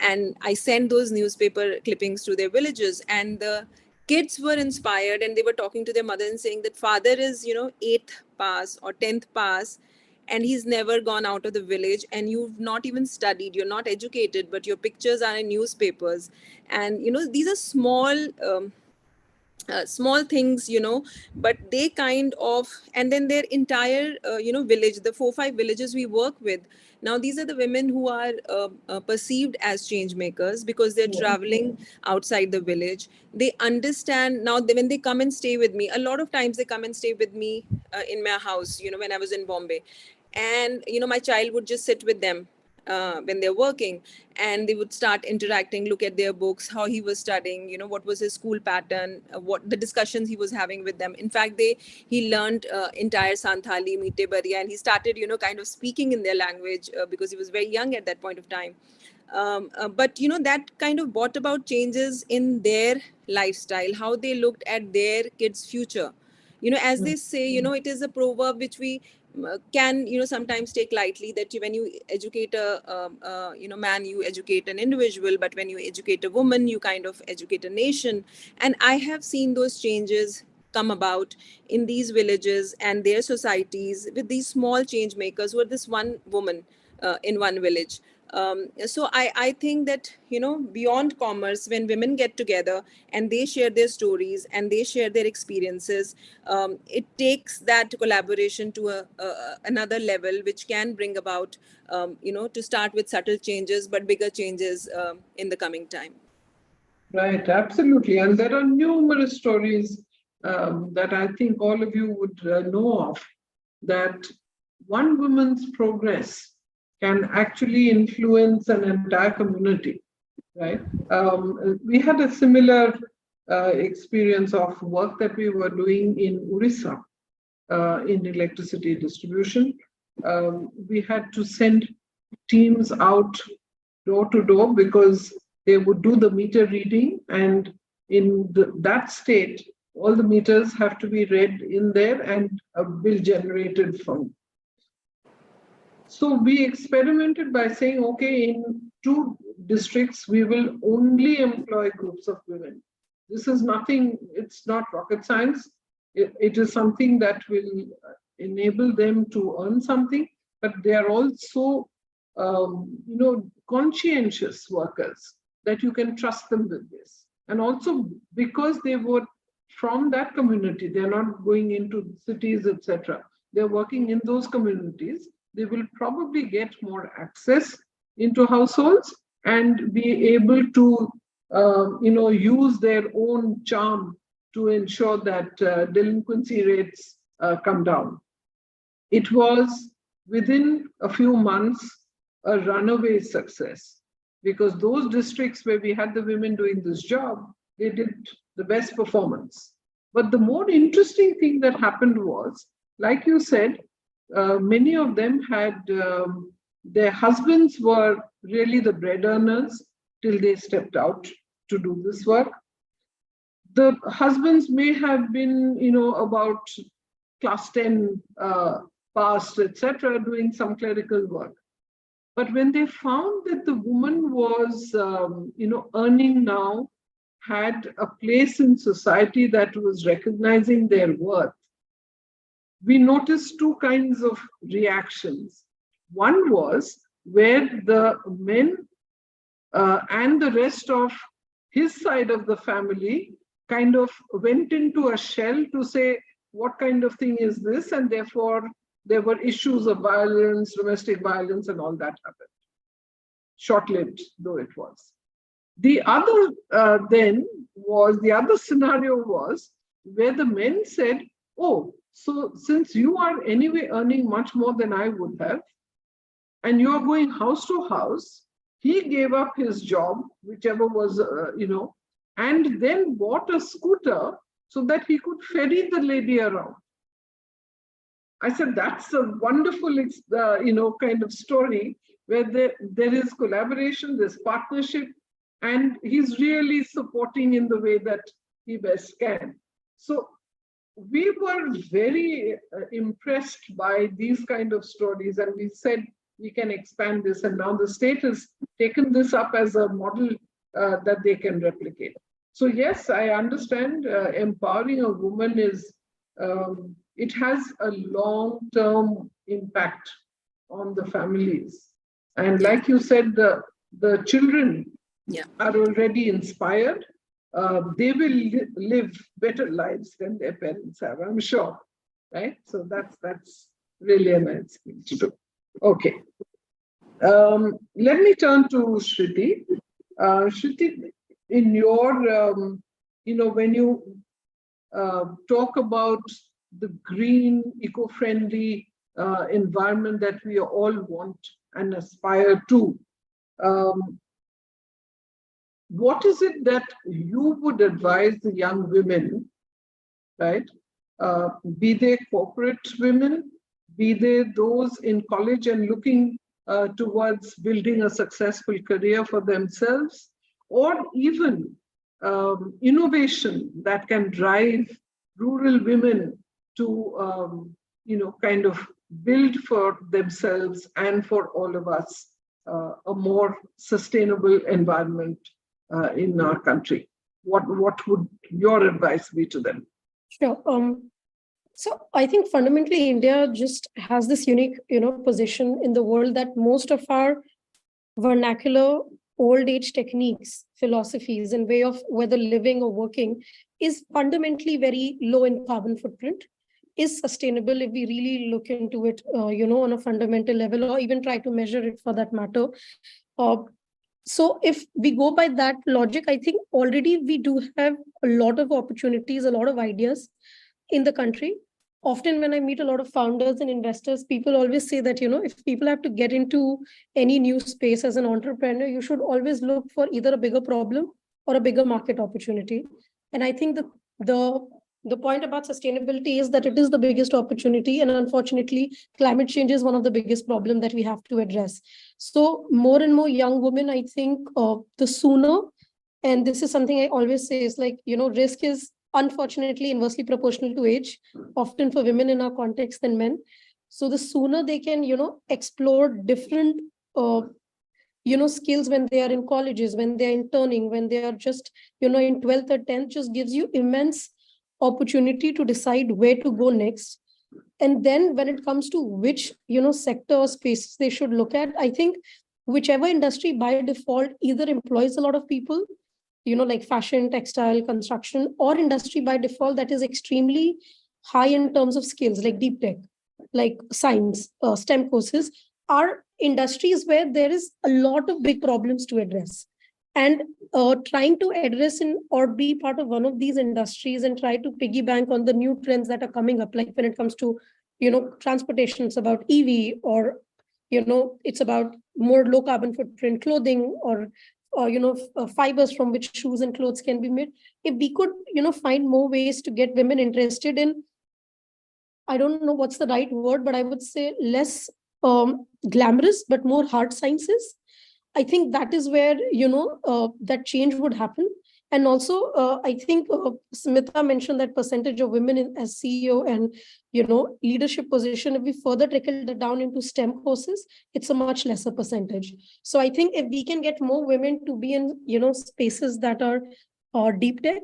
And I sent those newspaper clippings to their villages, and the kids were inspired, and they were talking to their mother and saying that father is, 8th pass or 10th pass, and he's never gone out of the village, and you've not even studied, you're not educated, but your pictures are in newspapers. And these are small small things, but they kind of, and then their entire, village, the 4-5 villages we work with. Now, these are the women who are perceived as change makers because they're traveling outside the village. They understand now when they come and stay with me. A lot of times they come and stay with me in my house, when I was in Bombay. And, my child would just sit with them when they're working, and they would start interacting, look at their books, how he was studying, what was his school pattern, what the discussions he was having with them. In fact, he learned entire Santhali, Meete Bariya, and he started, kind of speaking in their language because he was very young at that point of time. But that kind of brought about changes in their lifestyle, how they looked at their kids' future. As they say, it is a proverb which we can sometimes take lightly, that when you educate a man, you educate an individual, but when you educate a woman, you kind of educate a nation. And I have seen those changes come about in these villages and their societies with these small change makers who are this one woman in one village. So I think that, beyond commerce, when women get together and they share their stories and they share their experiences, it takes that collaboration to another level, which can bring about, to start with subtle changes, but bigger changes in the coming time. Right, absolutely. And there are numerous stories that I think all of you would know of, that one woman's progress can actually influence an entire community, right? We had a similar experience of work that we were doing in Orissa in electricity distribution. We had to send teams out door to door because they would do the meter reading, and in that state, all the meters have to be read in there and a bill generated from. So we experimented by saying, okay, in 2 districts, we will only employ groups of women. This is nothing, it's not rocket science. It is something that will enable them to earn something, but they are also, conscientious workers, that you can trust them with this. And also because they were from that community, they're not going into cities, etc. They're working in those communities. They will probably get more access into households and be able to, use their own charm to ensure that delinquency rates come down. It was within a few months a runaway success, because those districts where we had the women doing this job, they did the best performance. But the more interesting thing that happened was, like you said, many of them had, their husbands were really the bread earners till they stepped out to do this work. The husbands may have been, about class 10 passed, etc., doing some clerical work. But when they found that the woman was, earning now, had a place in society that was recognizing their worth, we noticed 2 kinds of reactions. One was where the men and the rest of his side of the family kind of went into a shell to say, what kind of thing is this? And therefore, there were issues of violence, domestic violence, and all that happened. Short-lived though it was. The other the other scenario was where the men said, oh, so since you are anyway earning much more than I would have, and you are going house to house, he gave up his job, whichever was, and then bought a scooter so that he could ferry the lady around. I said, that's a wonderful, kind of story where there is collaboration, there's partnership, and he's really supporting in the way that he best can. So we were very impressed by these kind of stories, and we said we can expand this, and now the state has taken this up as a model that they can replicate. So yes, I understand empowering a woman is, it has a long-term impact on the families. And like you said, the children are already inspired. they will live better lives than their parents have, I'm sure, right? So that's really a nice thing to do. Okay. Let me turn to Shriti. Shriti, in your, when you talk about the green, eco-friendly environment that we all want and aspire to, what is it that you would advise the young women, right? Be they corporate women, be they those in college and looking towards building a successful career for themselves, or even innovation that can drive rural women to, kind of build for themselves and for all of us a more sustainable environment in our country. What would your advice be to them? Sure. So I think fundamentally India just has this unique, position in the world that most of our vernacular old age techniques, philosophies, and way of whether living or working is fundamentally very low in carbon footprint, is sustainable if we really look into it, on a fundamental level, or even try to measure it for that matter. So if we go by that logic, I think already we do have a lot of opportunities, a lot of ideas in the country. Often when I meet a lot of founders and investors, people always say that, if people have to get into any new space as an entrepreneur, you should always look for either a bigger problem or a bigger market opportunity. And I think the point about sustainability is that it is the biggest opportunity. And unfortunately, climate change is one of the biggest problems that we have to address. So more and more young women, I think the sooner, and this is something I always say, is like, risk is unfortunately inversely proportional to age, often for women in our context than men. So the sooner they can, explore different, skills when they are in colleges, when they're interning, when they are just, in 12th or 10th, just gives you immense opportunity to decide where to go next. And then when it comes to which, sector or spaces they should look at, I think whichever industry by default either employs a lot of people, like fashion, textile, construction, or industry by default that is extremely high in terms of skills, like deep tech, like science, STEM courses, are industries where there is a lot of big problems to address. And trying to address or be part of one of these industries and try to piggy bank on the new trends that are coming up, like when it comes to, transportation, it's about EV, or, it's about more low carbon footprint clothing, or fibers from which shoes and clothes can be made. If we could, find more ways to get women interested in, I don't know what's the right word, but I would say less glamorous, but more hard sciences, I think that is where, that change would happen. And also, I think Smita mentioned that percentage of women as CEO and, leadership position. If we further trickle that down into STEM courses, it's a much lesser percentage. So I think if we can get more women to be in, spaces that are deep tech,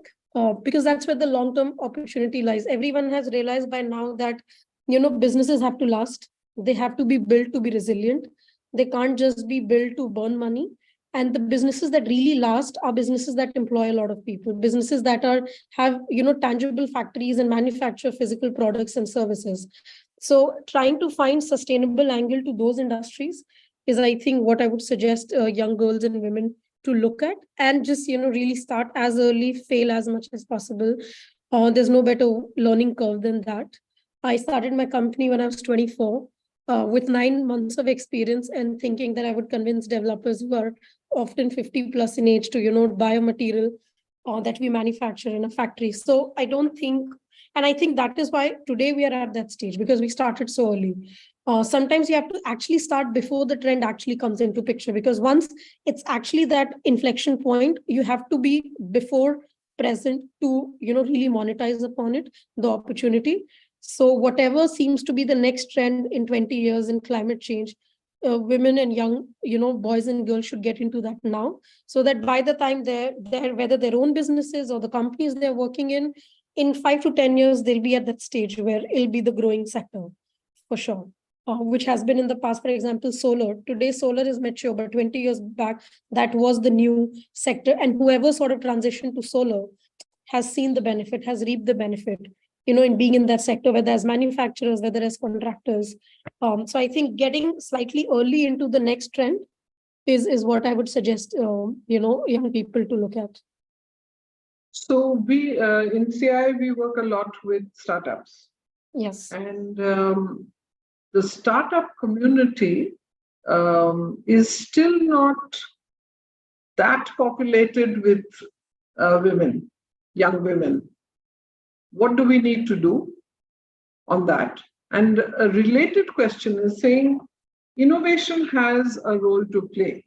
because that's where the long-term opportunity lies. Everyone has realized by now that, businesses have to last. They have to be built to be resilient. They can't just be built to burn money. And the businesses that really last are businesses that employ a lot of people, businesses that have tangible factories and manufacture physical products and services. So trying to find sustainable angle to those industries is, I think, what I would suggest young girls and women to look at, and just really start as early, fail as much as possible. There's no better learning curve than that. I started my company when I was 24. With 9 months of experience, and thinking that I would convince developers who are often 50 plus in age to, buy a material that we manufacture in a factory. So I don't think, and I think that is why today we are at that stage, because we started so early. Sometimes you have to actually start before the trend actually comes into picture, because once it's actually that inflection point, you have to be before present to, really monetize upon it, the opportunity. So whatever seems to be the next trend in 20 years in climate change, women and young, boys and girls should get into that now, so that by the time they're whether their own businesses or the companies they're working in 5 to 10 years, they'll be at that stage where it'll be the growing sector for sure. which has been in the past. For example, solar. Today, solar is mature, but 20 years back, that was the new sector. And whoever sort of transitioned to solar has seen the benefit, has reaped the benefit, in being in that sector, whether as manufacturers, whether as contractors. So I think getting slightly early into the next trend is what I would suggest, young people to look at. So we in CI, we work a lot with startups. Yes. And the startup community is still not that populated with women, young women. What do we need to do on that? And a related question is saying innovation has a role to play.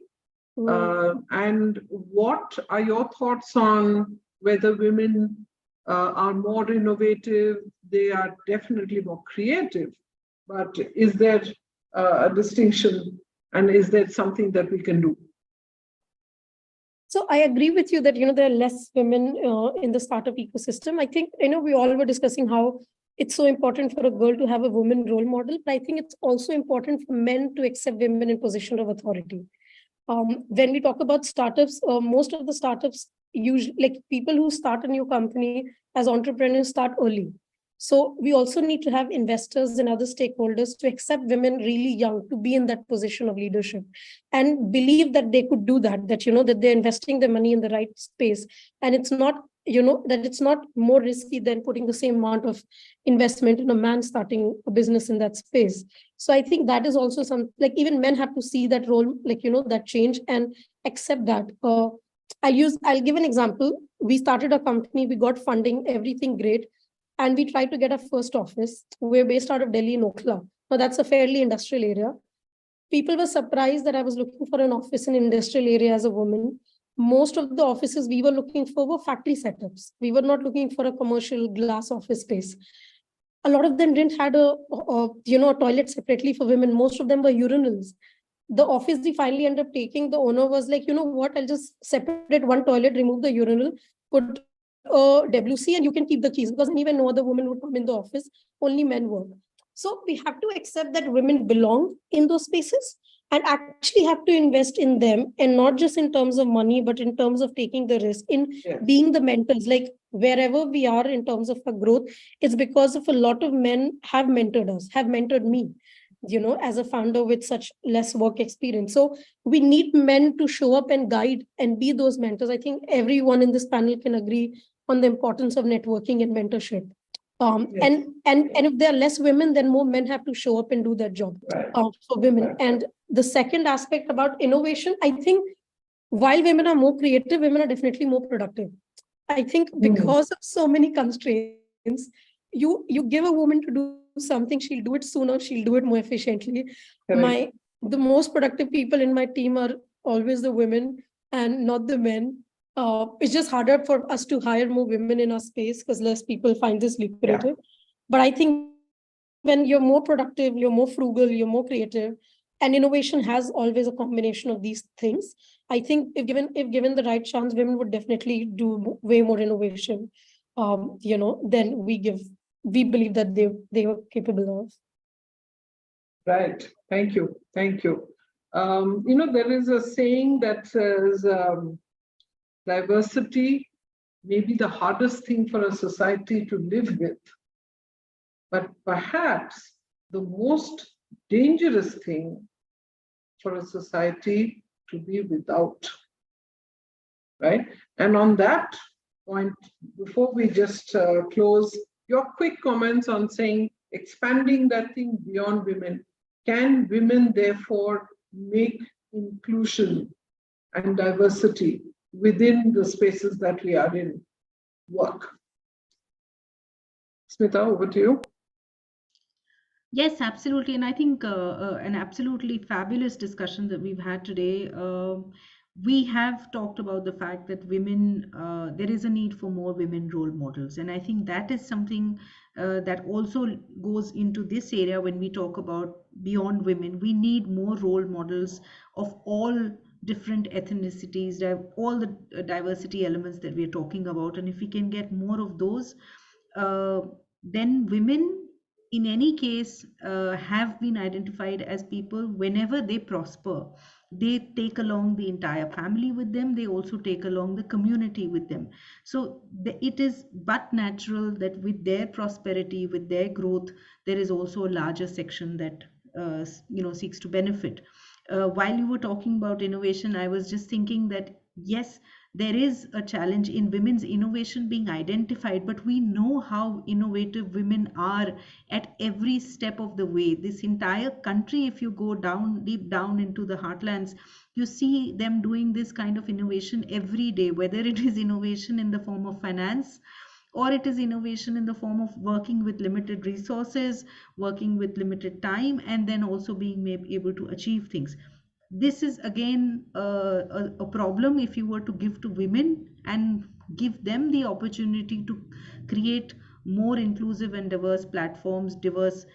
And what are your thoughts on whether women are more innovative? They are definitely more creative, but is there a distinction, and is there something that we can do? So I agree with you that, there are less women in the startup ecosystem. I think, we all were discussing how it's so important for a girl to have a woman role model, but I think it's also important for men to accept women in position of authority. When we talk about startups, most of the startups, usually, like people who start a new company as entrepreneurs, start early. So we also need to have investors and other stakeholders to accept women really young to be in that position of leadership and believe that they could do that, that they're investing their money in the right space. And it's not, that it's not more risky than putting the same amount of investment in a man starting a business in that space. So I think that is also like even men have to see that role, like, that change and accept that. I'll give an example. We started a company, we got funding, everything great. And we tried to get a first office. We're based out of Delhi in Okhla. Now that's a fairly industrial area. People were surprised that I was looking for an office in an industrial area as a woman. Most of the offices we were looking for were factory setups. We were not looking for a commercial glass office space. A lot of them didn't had a toilet separately for women. Most of them were urinals. The office we finally ended up taking, the owner was like, you know what, I'll just separate one toilet, remove the urinal, put WC, and you can keep the keys, because anyway, no other woman would come in the office, only men work. So we have to accept that women belong in those spaces and actually have to invest in them, and not just in terms of money, but in terms of taking the risk, in being the mentors. Like wherever we are in terms of our growth, it's because of a lot of men have mentored us, have mentored me, as a founder with such less work experience. So we need men to show up and guide and be those mentors. I think everyone in this panel can agree on the importance of networking and mentorship. And if there are less women, then more men have to show up and do that job for women. And the second aspect about innovation, I think while women are more creative, women are definitely more productive. I think because of so many constraints, you give a woman to do something, she'll do it sooner, she'll do it more efficiently. The most productive people in my team are always the women and not the men. It's just harder for us to hire more women in our space because less people find this lucrative. But I think when you're more productive, you're more frugal, you're more creative, and innovation has always a combination of these things. I think if given the right chance, women would definitely do way more innovation, than we believe that they were capable of. Right. Thank you. Thank you. There is a saying that says diversity may be the hardest thing for a society to live with, but perhaps the most dangerous thing for a society to be without. Right? And on that point, before we just close, your quick comments on saying expanding that thing beyond women. Can women therefore make inclusion and diversity within the spaces that we are in work? Smita, over to you. Yes, absolutely. And I think an absolutely fabulous discussion that we've had today. We have talked about the fact that women, there is a need for more women role models. And I think that is something that also goes into this area when we talk about beyond women. We need more role models of all different ethnicities, all the diversity elements that we're talking about. And if we can get more of those, then women in any case, have been identified as people, whenever they prosper, they take along the entire family with them. They also take along the community with them. So it is but natural that with their prosperity, with their growth, there is also a larger section that seeks to benefit. While you were talking about innovation, I was just thinking that yes, there is a challenge in women's innovation being identified, but we know how innovative women are at every step of the way. This entire country, if you go down, deep down into the heartlands, you see them doing this kind of innovation every day, whether it is innovation in the form of finance, or it is innovation in the form of working with limited resources, working with limited time, and then also being able to achieve things. This is again a problem if you were to give to women and give them the opportunity to create more inclusive and diverse platforms, diverse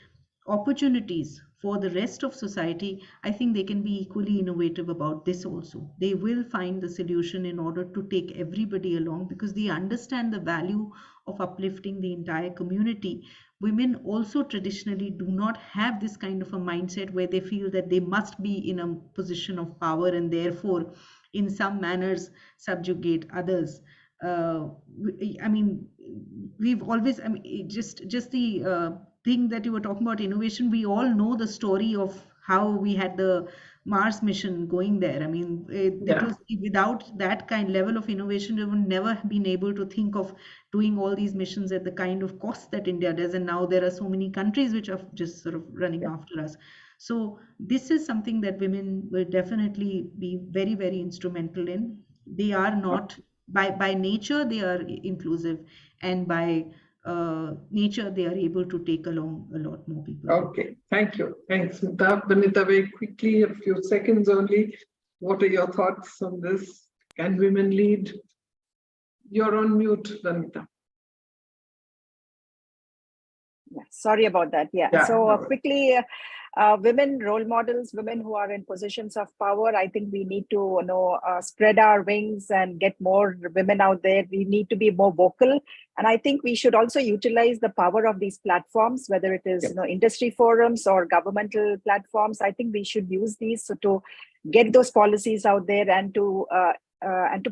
opportunities for the rest of society. I think they can be equally innovative about this also. They will find the solution in order to take everybody along, because they understand the value of uplifting the entire community. Women also traditionally do not have this kind of a mindset where they feel that they must be in a position of power and therefore in some manners subjugate others. I mean, we've always, I mean, just the thing that you were talking about innovation, we all know the story of how we had the Mars mission going there. I mean, it was without that kind level of innovation, we would never have been able to think of doing all these missions at the kind of cost that India does. And now there are so many countries which are just sort of running after us. So this is something that women will definitely be very, very instrumental in. They are not, by nature, they are inclusive, and by nature, they are able to take along a lot more people. Okay, thank you. Thanks, Smita. Vanita, very quickly, a few seconds only. What are your thoughts on this? Can women lead? You're on mute, Vanita. Yeah, sorry about that. Yeah. So quickly, women role models, women who are in positions of power. I think we need to spread our wings and get more women out there. We need to be more vocal, and I think we should also utilize the power of these platforms, whether it is industry forums or governmental platforms. I think we should use these to get those policies out there and to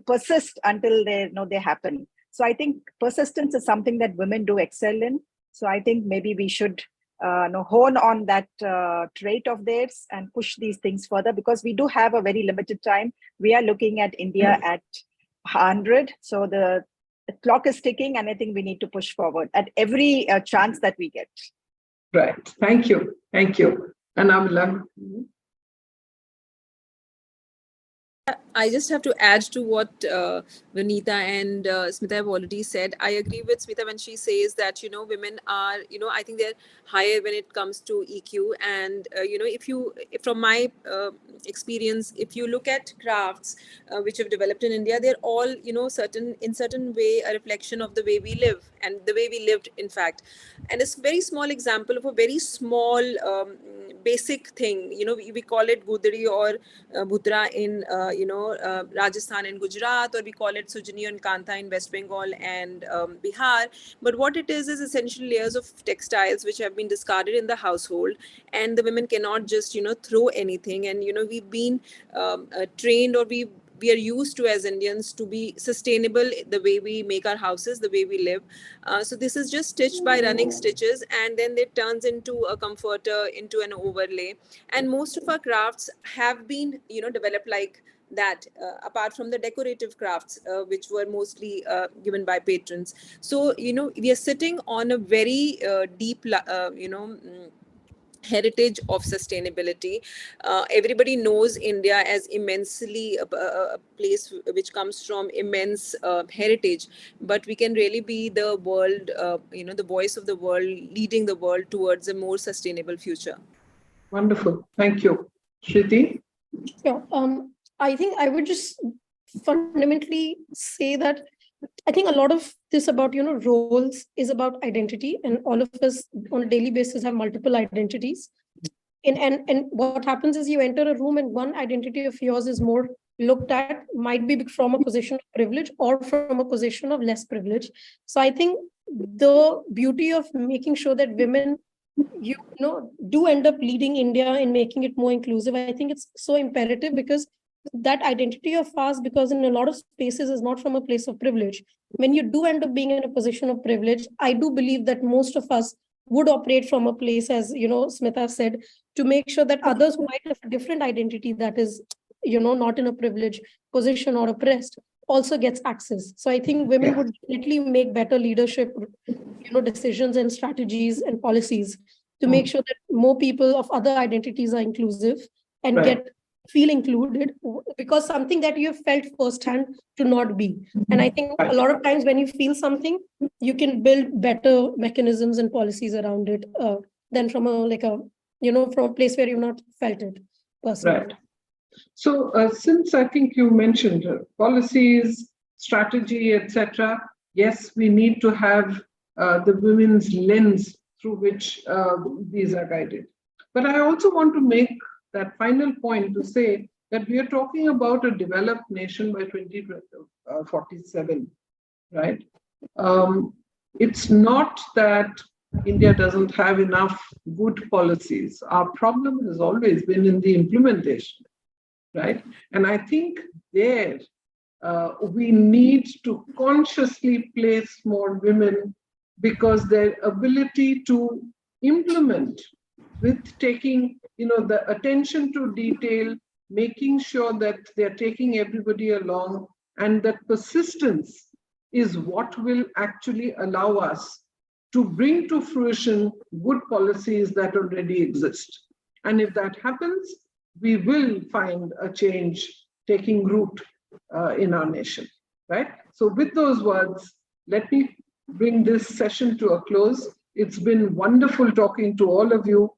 persist until they happen. So I think persistence is something that women do excel in. So I think maybe we should hone on that trait of theirs and push these things further, because we do have a very limited time. We are looking at India at 100. So the clock is ticking, and I think we need to push forward at every chance that we get. Right. Thank you. Thank you. And Amla. I just have to add to what Vanita and Smita have already said. I agree with Smita when she says that, women are, I think they're higher when it comes to EQ. And, from my experience, if you look at crafts which have developed in India, they're all, in certain way, a reflection of the way we live and the way we lived, in fact. And it's a very small example of a very small basic thing. We call it Gudri or Bhutra in, Rajasthan and Gujarat, or we call it Sujani and Kantha in West Bengal and Bihar. But what it is essentially layers of textiles which have been discarded in the household, and the women cannot just, throw anything. And, we've been trained, or we are used to, as Indians, to be sustainable the way we make our houses, the way we live. So this is just stitched by running stitches, and then it turns into a comforter, into an overlay. And most of our crafts have been, developed like that, apart from the decorative crafts, which were mostly given by patrons. So, we are sitting on a very deep, heritage of sustainability. Everybody knows India as immensely a place which comes from immense heritage, but we can really be the world, the voice of the world, leading the world towards a more sustainable future. Wonderful. Thank you. Shruti? Yeah, I think I would just fundamentally say that I think a lot of this about, roles is about identity, and all of us on a daily basis have multiple identities. And what happens is you enter a room and one identity of yours is more looked at, might be from a position of privilege or from a position of less privilege. So I think the beauty of making sure that women you know, do end up leading India in making it more inclusive. I think it's so imperative because that identity of ours, because in a lot of spaces is not from a place of privilege. When you do end up being in a position of privilege, I do believe that most of us would operate from a place, as you know, Smita said, to make sure that others who might have a different identity that is, you know, not in a privileged position or oppressed also gets access. So I think women would definitely make better leadership, you know, decisions and strategies and policies to make sure that more people of other identities are inclusive and Right. feel included, because something that you have felt firsthand to not be. And I think a lot of times when you feel something, you can build better mechanisms and policies around it than from from a place where you've not felt it personally. Right. So since I think you mentioned policies, strategy, etc., yes, we need to have the women's lens through which these are guided. But I also want to make that final point to say that we are talking about a developed nation by 2047, right? It's not that India doesn't have enough good policies. Our problem has always been in the implementation, right? And I think there we need to consciously place more women, because their ability to implement with taking, the attention to detail, making sure that they're taking everybody along, and that persistence is what will actually allow us to bring to fruition good policies that already exist. And if that happens, we will find a change taking root in our nation, right? So with those words, let me bring this session to a close. It's been wonderful talking to all of you.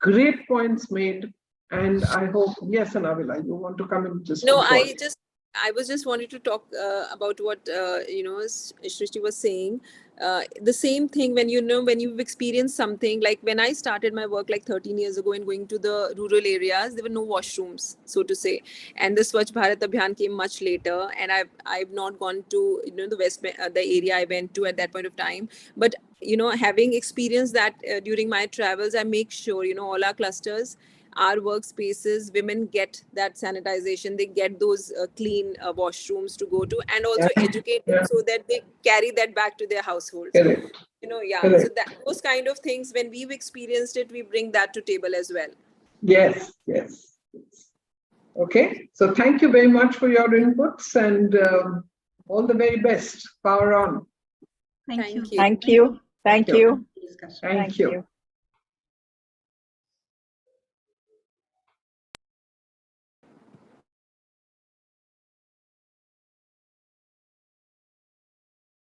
Great points made. And I hope, yes, Anabila, you want to come in just No, before. I was just wanting to talk about what Srishti was saying. The same thing when you've experienced something, like when I started my work like 13 years ago and going to the rural areas, there were no washrooms, so to say, and the Swachh Bharat Abhiyan came much later, and I've not gone to the area I went to at that point of time, but having experienced that during my travels, I make sure all our clusters, our workspaces, women get that sanitization, they get those clean washrooms to go to, and also educate them so that they carry that back to their households. Correct. So that those kind of things, when we've experienced it, we bring that to table as well. Yes. Okay, so thank you very much for your inputs, and all the very best. Power on. Thank you. Thank you. Thank you. Thank you.